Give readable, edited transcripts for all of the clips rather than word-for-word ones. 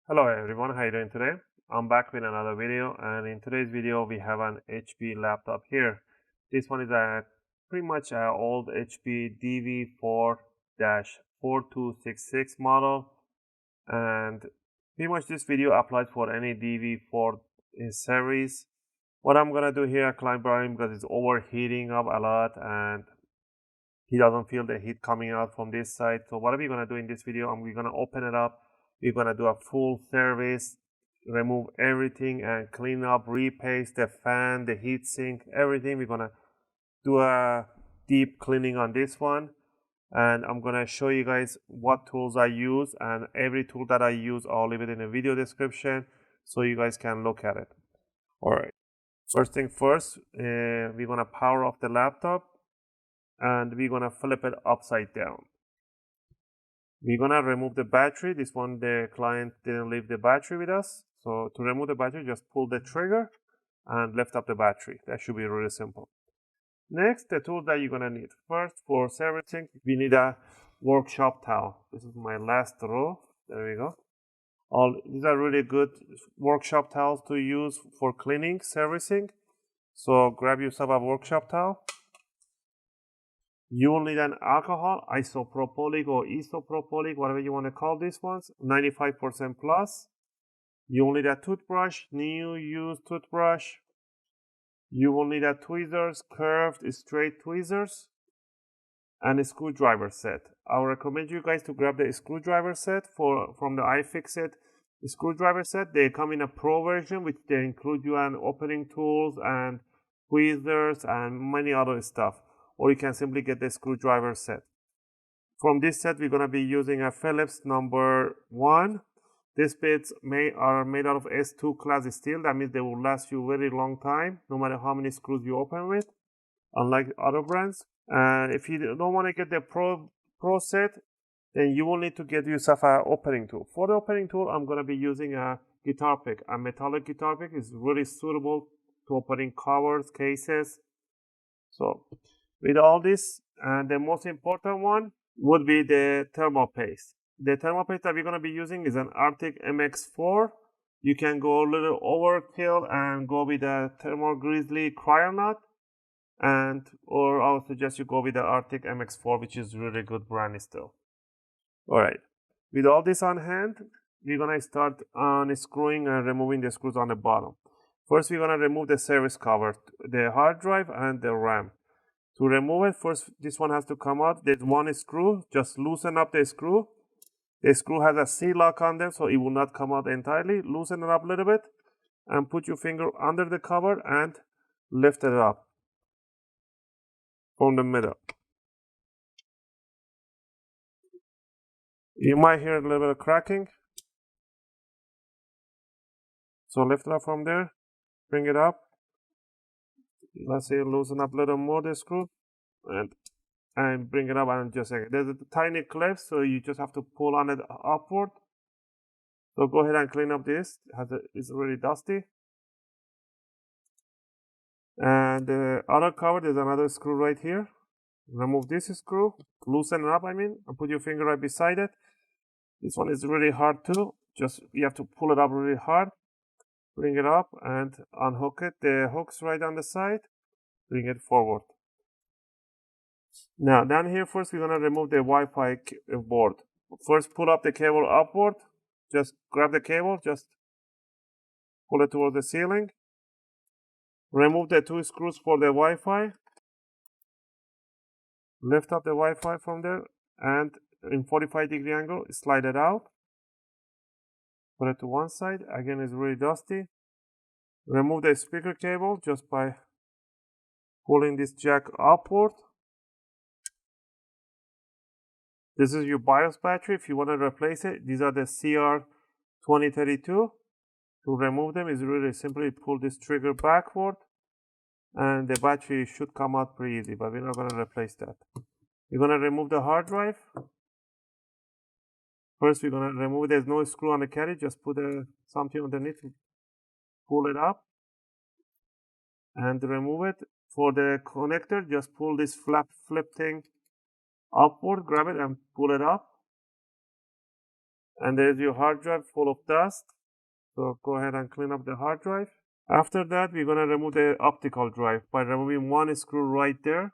Hello everyone, how are you doing today? I'm back with another video, and in today's video we have an HP laptop here. This one is a pretty much an old HP DV4-4266 model, and pretty much this video applies for any DV4 series. What I'm gonna do here, client Brian, because it's overheating up a lot and he doesn't feel the heat coming out from this side. So what are we gonna do in this video? We're gonna open it up. We're gonna do a full service, remove everything and clean up, repaste the fan, the heat sink, everything. We're gonna do a deep cleaning on this one, and I'm gonna show you guys what tools I use, and every tool that I use I'll leave it in the video description so you guys can look at it. All right, first thing first, we're gonna power off the laptop and we're gonna flip it upside down. We're gonna remove the battery. This one, the client didn't leave the battery with us. So to remove the battery, just pull the trigger and lift up the battery. That should be really simple. Next, the tools that you're gonna need. First, for servicing, we need a workshop towel. This is my last row. There we go. These are really good workshop towels to use for cleaning, servicing. So grab yourself a workshop towel. You will need an alcohol, isopropylic or isopropylic, whatever you want to call these ones, 95% plus. You will need a toothbrush, new used toothbrush. You will need a tweezers, curved, straight tweezers, and a screwdriver set. I would recommend you guys to grab the screwdriver set from the UFIXTEK screwdriver set. They come in a pro version, which they include you an opening tools and tweezers and many other stuff. Or you can simply get the screwdriver set. From this set, we're going to be using a Phillips number 1. These bits are made out of S2 class steel. That means they will last you a very long time, no matter how many screws you open with, unlike other brands. And if you don't want to get the pro set, then you will need to get yourself an opening tool. For the opening tool, I'm going to be using a guitar pick. A metallic guitar pick is really suitable to opening covers, cases. So with all this, and the most important one would be the thermal paste. The thermal paste that we're going to be using is an Arctic MX4. You can go a little overkill and go with a Thermal Grizzly Cryonaut, or I would suggest you go with the Arctic MX4, which is really good brand still. All right, with all this on hand, we're going to start unscrewing and removing the screws on the bottom. First, we're going to remove the service cover, the hard drive and the RAM. To remove it, first this one has to come out. There's one screw. Just loosen up the screw. The screw has a C-lock on there, so it will not come out entirely. Loosen it up a little bit and put your finger under the cover and lift it up from the middle. You might hear a little bit of cracking. So lift it up from there, bring it up. Let's say loosen up a little more the screw and bring it up, and just a second. There's a tiny clip, so you just have to pull on it upward. So go ahead and clean up this. It's really dusty. And the other cover, there's another screw right here. Remove this screw, loosen it up, and put your finger right beside it. This one is really hard too. You have to pull it up really hard. Bring it up and unhook it. The hook's right on the side. Bring it forward. Now down here, first we're gonna remove the Wi-Fi board. First, pull up the cable upward. Just grab the cable, just pull it towards the ceiling. Remove the 2 screws for the Wi-Fi. Lift up the Wi-Fi from there and in 45-degree angle, slide it out. Put it to one side. Again, it's really dusty. Remove the speaker cable just by pulling this jack upward. This is your BIOS battery. If you want to replace it, these are the CR2032. To remove them is really simply pull this trigger backward and the battery should come out pretty easy, but we're not going to replace that. We're going to remove the hard drive. First, we're going to remove, there's no screw on the caddy, just put something underneath, pull it up and remove it. For the connector, just pull this flip thing upward, grab it and pull it up. And there's your hard drive full of dust. So go ahead and clean up the hard drive. After that, we're going to remove the optical drive by removing one screw right there.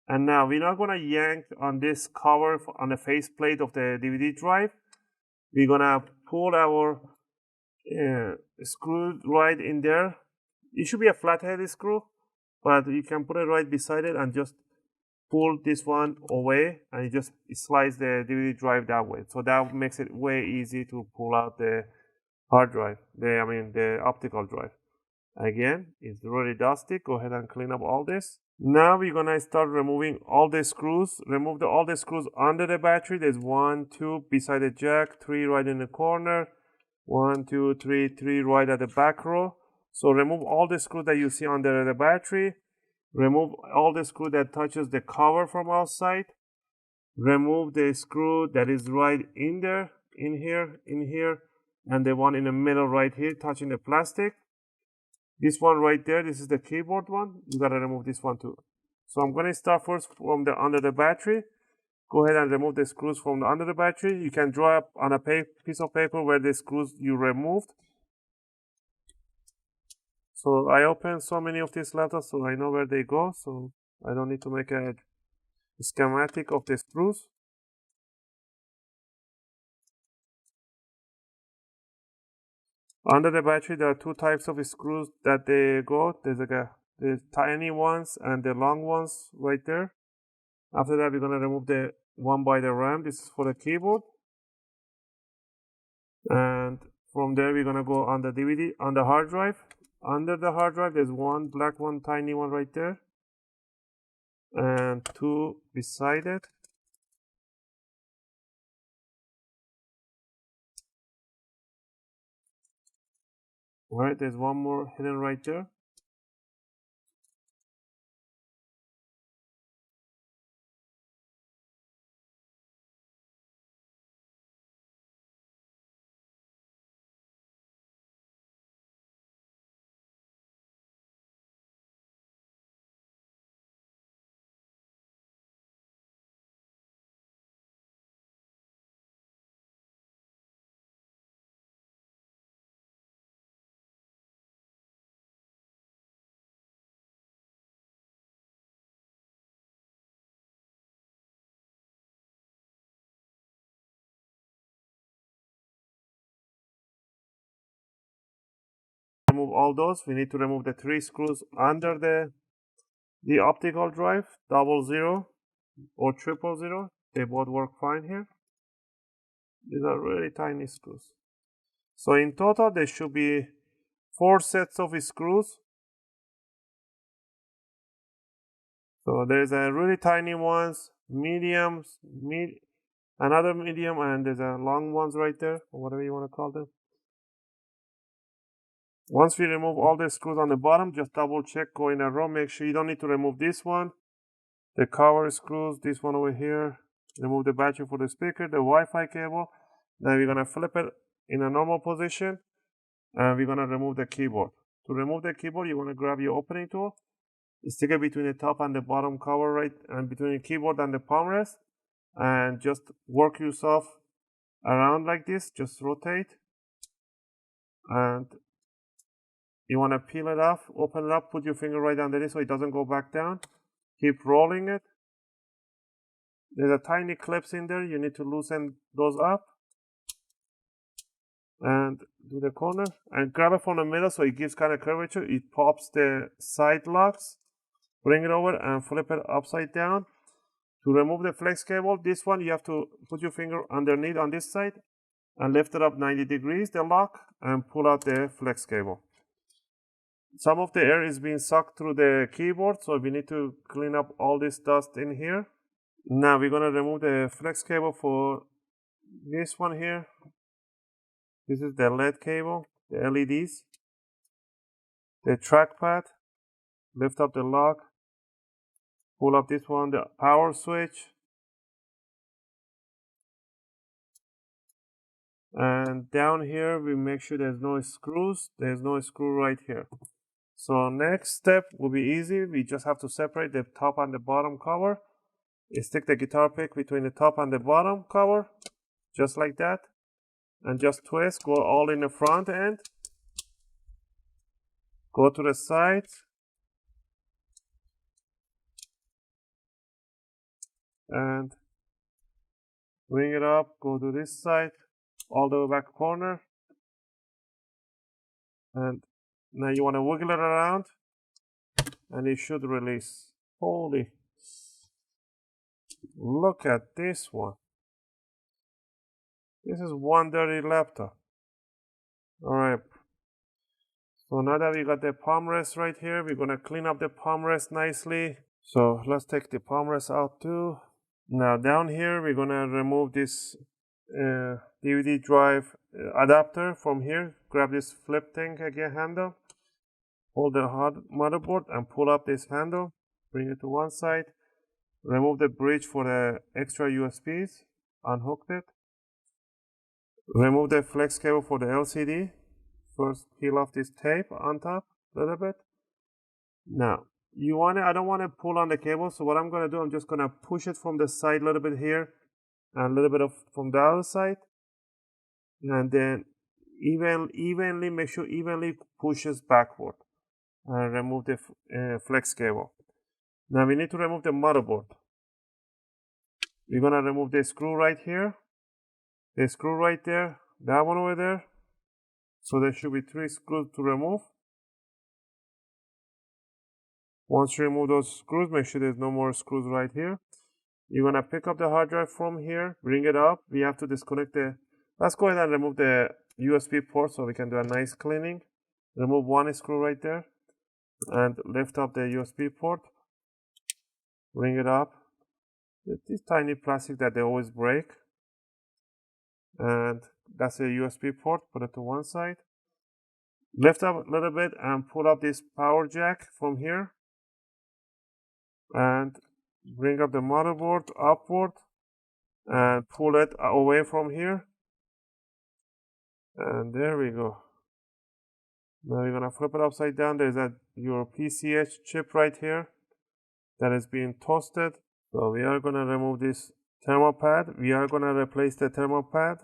And now we're not going to yank on this cover on the faceplate of the DVD drive. We're going to pull our screw right in there. It should be a flathead screw, but you can put it right beside it and just pull this one away, and it just slides the DVD drive that way. So that makes it way easy to pull out the hard drive, the optical drive. Again, it's really dusty. Go ahead and clean up all this. Now we're gonna start removing all the screws. Remove all the screws under the battery. There's 1, 2 beside the jack, 3 right in the corner, 1, 2, 3, 3 right at the back row. So remove all the screws that you see under the battery. Remove all the screw that touches the cover from outside. Remove the screw that is right in there, in here, and the one in the middle right here touching the plastic. This one right there, this is the keyboard one. You gotta remove this one too. So I'm gonna start first from the under the battery. Go ahead and remove the screws from the under the battery. You can draw up on a piece of paper where the screws you removed. So I opened so many of these laptops, so I know where they go. So I don't need to make a schematic of the screws. Under the battery, there are 2 types of screws that they go. There's the tiny ones and the long ones right there. After that, we're gonna remove the one by the RAM. This is for the keyboard. And from there, we're gonna go on the DVD, on the hard drive. Under the hard drive, there's one black one, tiny one right there. And 2 beside it. Alright, there's one more hidden right there. Remove all those. We need to remove the 3 screws under the optical drive, 00 or 000. They both work fine here. These are really tiny screws. So in total, there should be 4 sets of screws. So there's a really tiny ones, mediums, another medium, and there's a long ones right there, or whatever you want to call them. Once we remove all the screws on the bottom, just double check, go in a row, make sure you don't need to remove this one, the cover screws, this one over here, remove the battery for the speaker, the Wi-Fi cable. Now we're gonna flip it in a normal position, and we're gonna remove the keyboard. To remove the keyboard, you wanna grab your opening tool, stick it between the top and the bottom cover, right, and between the keyboard and the palm rest, and just work yourself around like this, just rotate, and you want to peel it off, open it up, put your finger right under it so it doesn't go back down. Keep rolling it. There's a tiny clips in there. You need to loosen those up. And do the corner. And grab it from the middle so it gives kind of curvature. It pops the side locks. Bring it over and flip it upside down. To remove the flex cable, this one you have to put your finger underneath on this side and lift it up 90 degrees, the lock, and pull out the flex cable. Some of the air is being sucked through the keyboard, so we need to clean up all this dust in here. Now we're gonna remove the flex cable for this one here. This is the LED cable, the LEDs. The trackpad, lift up the lock, pull up this one, the power switch. And down here, we make sure there's no screws. There's no screw right here. So next step will be easy. We just have to separate the top and the bottom cover. Stick the guitar pick between the top and the bottom cover. just like that, and just twist, go all in the front end, go to the side, and bring it up, go to this side, all the way back corner, and now you want to wiggle it around, and it should release. Holy, look at this one. This is one dirty laptop. Alright, so now that we got the palm rest right here, we're gonna clean up the palm rest nicely. So let's take the palm rest out too. Now down here, we're gonna remove this DVD drive adapter from here. Grab this flip thing again, handle. Hold the hard motherboard and pull up this handle. Bring it to one side. Remove the bridge for the extra USBs. Unhook it. Remove the flex cable for the LCD. First, peel off this tape on top a little bit. Now, I don't want to pull on the cable, so what I'm going to do, I'm just going to push it from the side a little bit here, and a little bit from the other side, and then evenly, make sure evenly pushes backward, and remove the flex cable. Now we need to remove the motherboard. We're going to remove the screw right here, the screw right there, that one over there. So there should be 3 screws to remove. Once you remove those screws, make sure there's no more screws right here. You're going to pick up the hard drive from here, bring it up. We have to disconnect let's go ahead and remove the USB port so we can do a nice cleaning. Remove 1 screw right there and lift up the USB port. Bring it up. This tiny plastic that they always break. And that's a USB port, put it to one side. Lift up a little bit and pull up this power jack from here. And bring up the motherboard upward and pull it away from here. And there we go. Now we're gonna flip it upside down. There's your PCH chip right here that is being toasted. So we are gonna remove this thermal pad. We are gonna replace the thermal pad.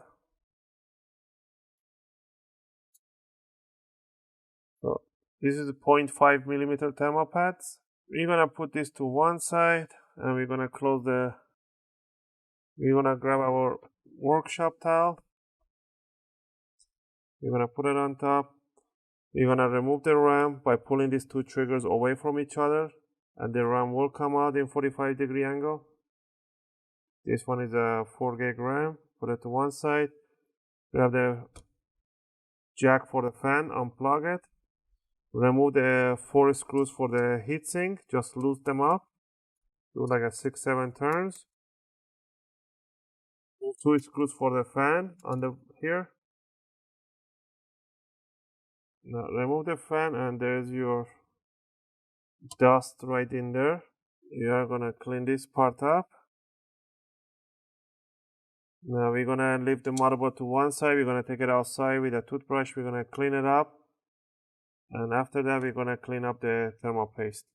So this is 0.5 millimeter thermal pads. We're gonna put this to one side and we're gonna we're gonna grab our workshop towel. We're gonna put it on top. We're gonna remove the RAM by pulling these 2 triggers away from each other, and the RAM will come out in 45-degree angle. This one is a 4 gig RAM. Put it to one side. Grab the jack for the fan, unplug it. Remove the 4 screws for the heatsink, just loose them up. Do like a 6-7 turns. Move 2 screws for the fan on here. Now remove the fan and there's your dust right in there. You are gonna clean this part up. Now we're gonna leave the motherboard to one side. We're gonna take it outside with a toothbrush. We're gonna clean it up. And after that, we're gonna clean up the thermal paste.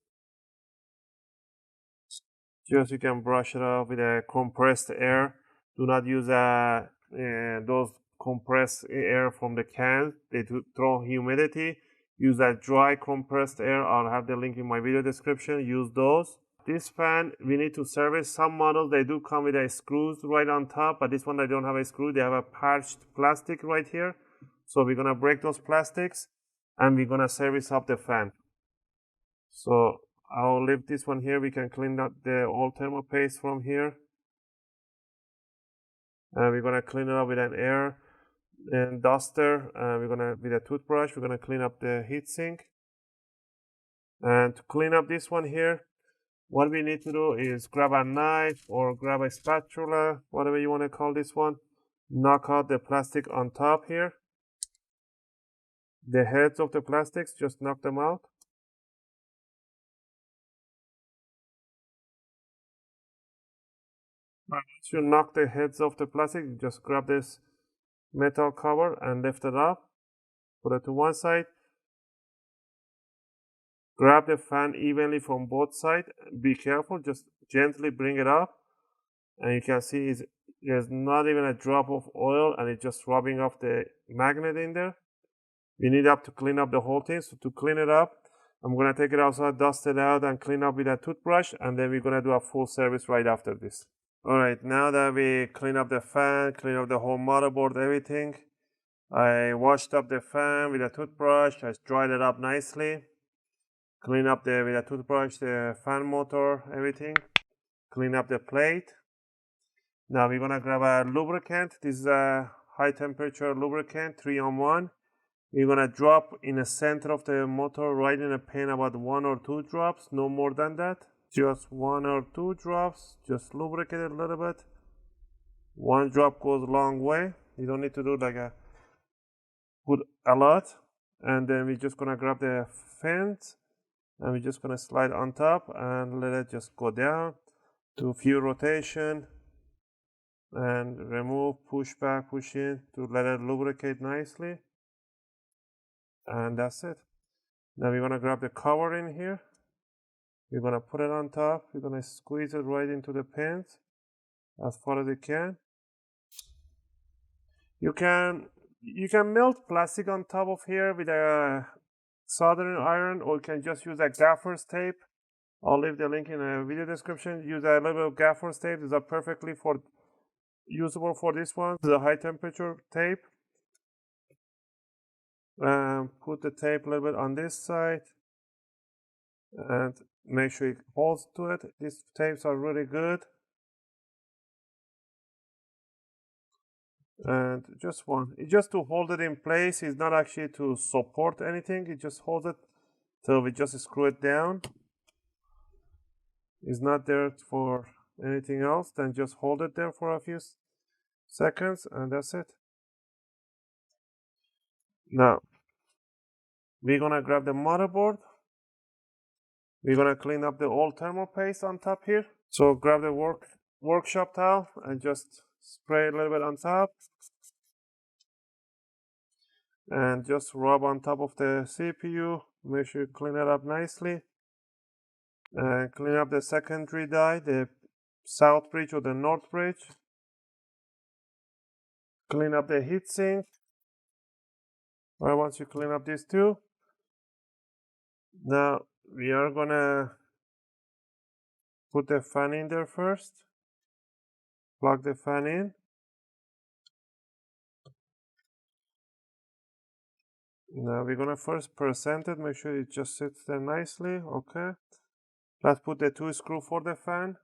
Just you can brush it off with a compressed air. Do not use those compressed air from the cans. They throw humidity. Use that dry compressed air. I'll have the link in my video description. Use those. This fan, we need to service. Some models, they do come with a screws right on top, but this one, they don't have a screw. They have a patched plastic right here. So we're gonna break those plastics and we're gonna service up the fan. So I'll leave this one here. We can clean up the old thermal paste from here. And we're gonna clean it up with an air and duster. With a toothbrush, we're gonna clean up the heatsink. And to clean up this one here, what we need to do is grab a knife or grab a spatula, whatever you want to call this one. Knock out the plastic on top here. The heads of the plastics, just knock them out. Once you knock the heads off the plastic, just grab this metal cover and lift it up. Put it to one side. Grab the fan evenly from both sides. Be careful, just gently bring it up. And you can see it's there's not even a drop of oil, and it's just rubbing off the magnet in there. We need to clean up the whole thing. So to clean it up, I'm gonna take it outside, dust it out, and clean up with a toothbrush, and then we're gonna do a full service right after this. Alright, now that we clean up the fan, clean up the whole motherboard, everything, I washed up the fan with a toothbrush, I dried it up nicely, clean up with a toothbrush the fan motor, everything, clean up the plate. Now we're gonna grab a lubricant. This is a high temperature lubricant, 3-on-1. We're gonna drop in the center of the motor, right in a pan, about 1 or 2 drops, no more than that. Just 1 or 2 drops, just lubricate it a little bit. 1 drop goes a long way. You don't need to do like put a lot. And then we're just gonna grab the fence, and we're just gonna slide on top and let it just go down, do a few rotation, and remove, push back, push in to let it lubricate nicely. And that's it. Now we're gonna grab the cover in here. We're gonna put it on top. We're gonna squeeze it right into the pins as far as you can. You can melt plastic on top of here with a soldering iron, or you can just use a gaffer's tape. I'll leave the link in the video description. Use a little bit of gaffer's tape. These are perfectly usable for this one. This is a high temperature tape. Put the tape a little bit on this side and make sure it holds to it. These tapes are really good. And just to hold it in place. It's not actually to support anything. It just holds it till we just screw it down. It's not there for anything else. Then just hold it there for a few seconds, and that's it. Now we're gonna grab the motherboard. We're gonna clean up the old thermal paste on top here. So grab the workshop towel and just spray a little bit on top, and just rub on top of the CPU. Make sure you clean it up nicely, and clean up the secondary die, the south bridge or the north bridge. Clean up the heatsink. Right, once you clean up these two, now we are gonna put the fan in there first. Plug the fan in. Now we're gonna first present it, make sure it just sits there nicely. Okay. Let's put the 2 screws for the fan.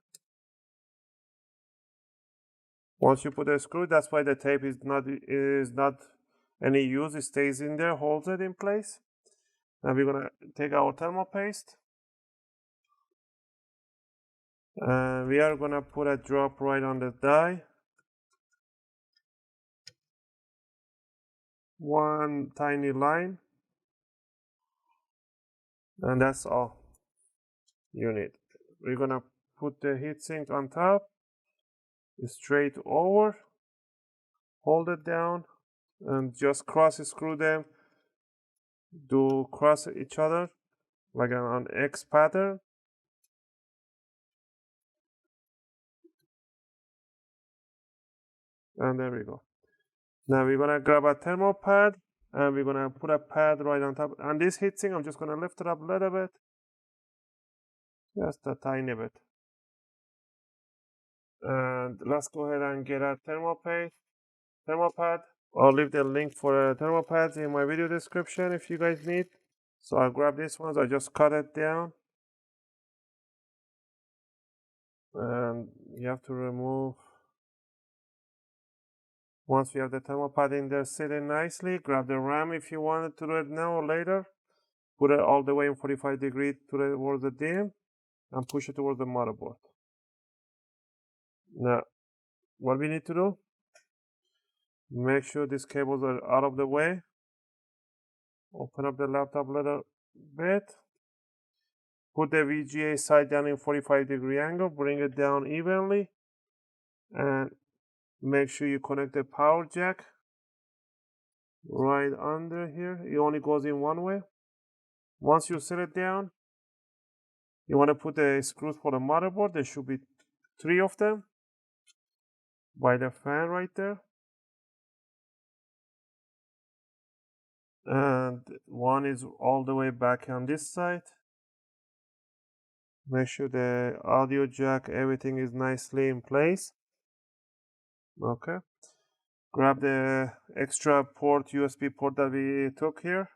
Once you put the screw, that's why the tape is not any use. It stays in there, holds it in place. Now we're gonna take our thermal paste, and we are gonna put a drop right on the die. 1 tiny line, and that's all you need. We're gonna put the heatsink on top, straight over, hold it down, and just cross screw them. Do cross each other like an X pattern. And there we go. Now we're gonna grab a thermal pad, and we're gonna put a pad right on top. And this heatsink, I'm just gonna lift it up a little bit, just a tiny bit. And let's go ahead and get a thermal pad. I'll leave the link for thermal pads in my video description if you guys need. So I'll grab these ones. I just cut it down, and you have to remove. Once we have the thermal pad in there sitting nicely, grab the RAM if you wanted to do it now or later. Put it all the way in 45 degrees towards the DIMM, and push it towards the motherboard. Now, what we need to do, make sure these cables are out of the way. Open up the laptop a little bit. Put the VGA side down in 45-degree angle, bring it down evenly, and make sure you connect the power jack right under here. It only goes in one way. Once you set it down, you want to put the screws for the motherboard. There should be 3 of them. by the fan right there. And one is all the way back on this side. Make sure the audio jack, everything is nicely in place. Okay. Grab the extra port, USB port that we took here.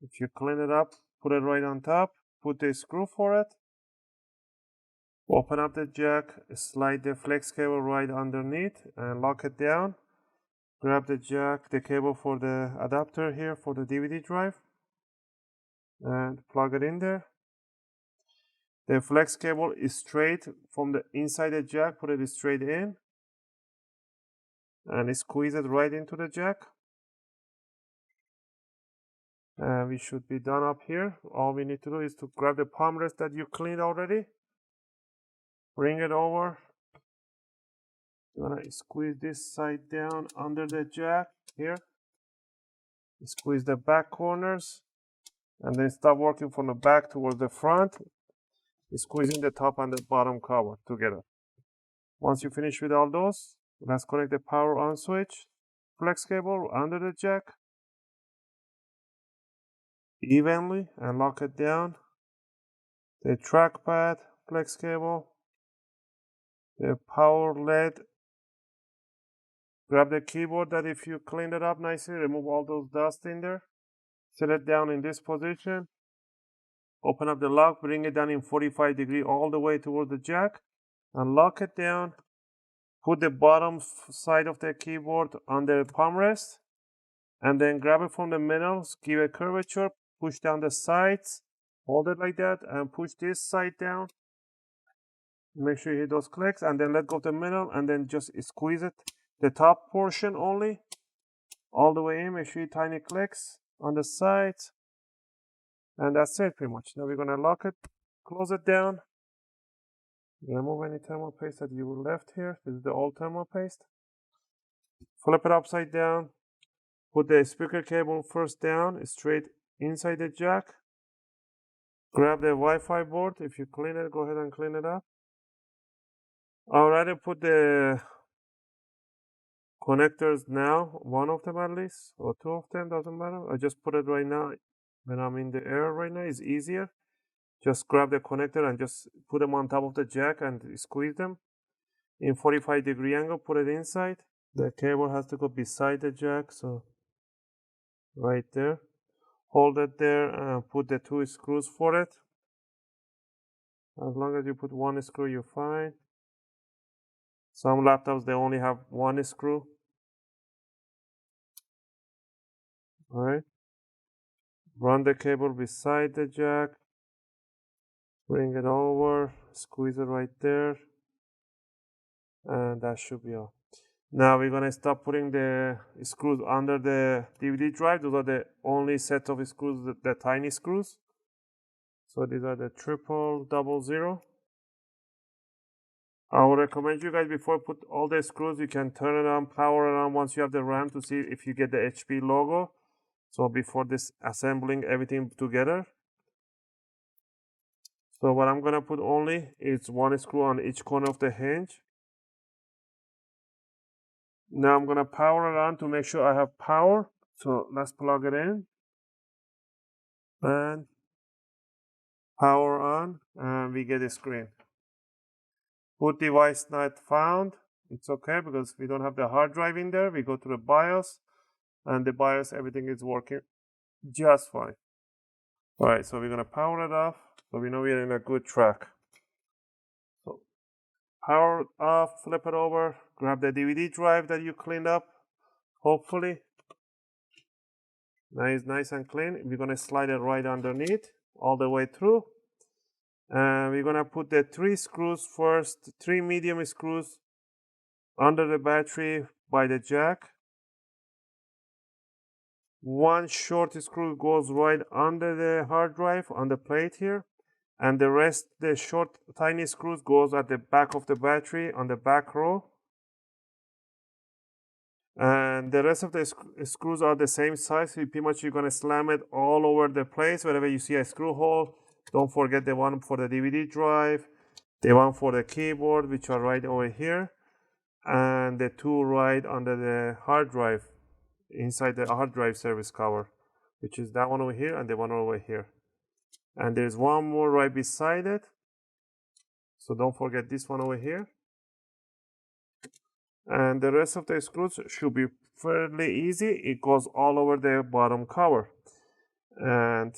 If you clean it up, put it right on top, put the screw for it. Open up the jack, slide the flex cable right underneath and lock it down. Grab the jack, the cable for the adapter here for the DVD drive and plug it in there. The flex cable is straight from the inside the jack, put it straight in and squeeze it right into the jack. And we should be done up here. All we need to do is to grab the palm rest that you cleaned already, bring it over. You're gonna squeeze this side down under the jack here. Squeeze the back corners and then start working from the back towards the front, squeezing the top and the bottom cover together. Once you finish with all those, let's connect the power on switch, flex cable under the jack evenly and lock it down. The trackpad, flex cable, the power LED. Grab the keyboard that if you cleaned it up nicely, remove all those dust in there. Set it down in this position. Open up the lock, bring it down in 45 degrees all the way towards the jack and lock it down. Put the bottom side of the keyboard on the palm rest and then grab it from the middle, give a curvature, push down the sides, hold it like that and push this side down. Make sure you hit those clicks and then let go of the middle and then just squeeze it. The top portion only, all the way in. Make sure you tiny clicks on the sides. And that's it pretty much. Now we're gonna lock it, close it down. Remove any thermal paste that you left here. This is the old thermal paste. Flip it upside down. Put the speaker cable first down, straight inside the jack. Grab the Wi-Fi board. If you clean it, go ahead and clean it up. I'll rather put the connectors now, one of them at least, or two of them, doesn't matter. I just put it right now. When I'm in the air right now, it's easier. Just grab the connector and just put them on top of the jack and squeeze them. In 45-degree angle, put it inside. The cable has to go beside the jack, so right there. Hold it there and put the two screws for it. As long as you put one screw, you're fine. Some laptops, they only have one screw. All right. Run the cable beside the jack. Bring it over. Squeeze it right there. And that should be all. Now we're going to start putting the screws under the DVD drive. Those are the only set of screws, the tiny screws. So these are the 0000. I would recommend you guys, before you put all the screws, you can turn it on, power it on once you have the RAM to see if you get the HP logo. So before this assembling everything together. So what I'm going to put only is one screw on each corner of the hinge. Now I'm going to power it on to make sure I have power. So let's plug it in. And power on, and we get a screen. Boot device not found. It's okay because we don't have the hard drive in there. We go to the BIOS, and the BIOS, everything is working just fine. All right, so we're going to power it off, so we know we're in a good track. So power it off, flip it over, grab the DVD drive that you cleaned up, hopefully. Nice and clean. We're going to slide it right underneath, all the way through. And we're going to put the 3 screws first, 3 medium screws under the battery by the jack. One short screw goes right under the hard drive on the plate here. And the rest, the short tiny screws, goes at the back of the battery on the back row. And the rest of the screws are the same size. So pretty much you're going to slam it all over the place. Wherever you see a screw hole, don't forget the one for the DVD drive, the one for the keyboard, which are right over here. and the two right under the hard drive, inside the hard drive service cover, which is that one over here and the one over here. And there's one more right beside it, so don't forget this one over here. And the rest of the screws should be fairly easy. It goes all over the bottom cover. And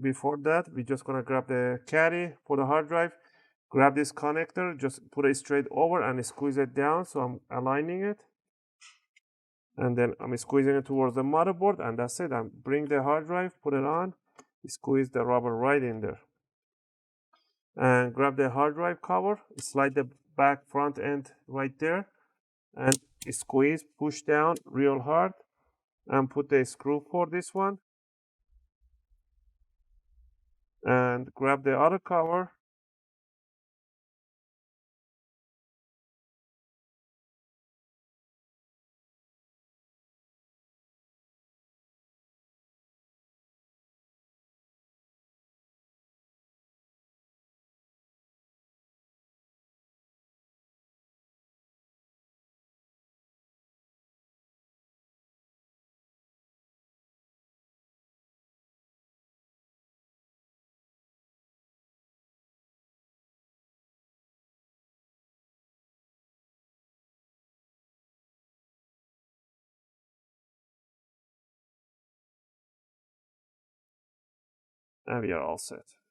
before that, we're just gonna grab the caddy for the hard drive, grab this connector, just put it straight over and squeeze it down. So I'm aligning it, and then I'm squeezing it towards the motherboard, and that's it. And bring the hard drive, put it on, squeeze the rubber right in there, and grab the hard drive cover, slide the back front end right there, and squeeze, push down real hard, and put the screw for this one, and grab the other cover, and we are all set.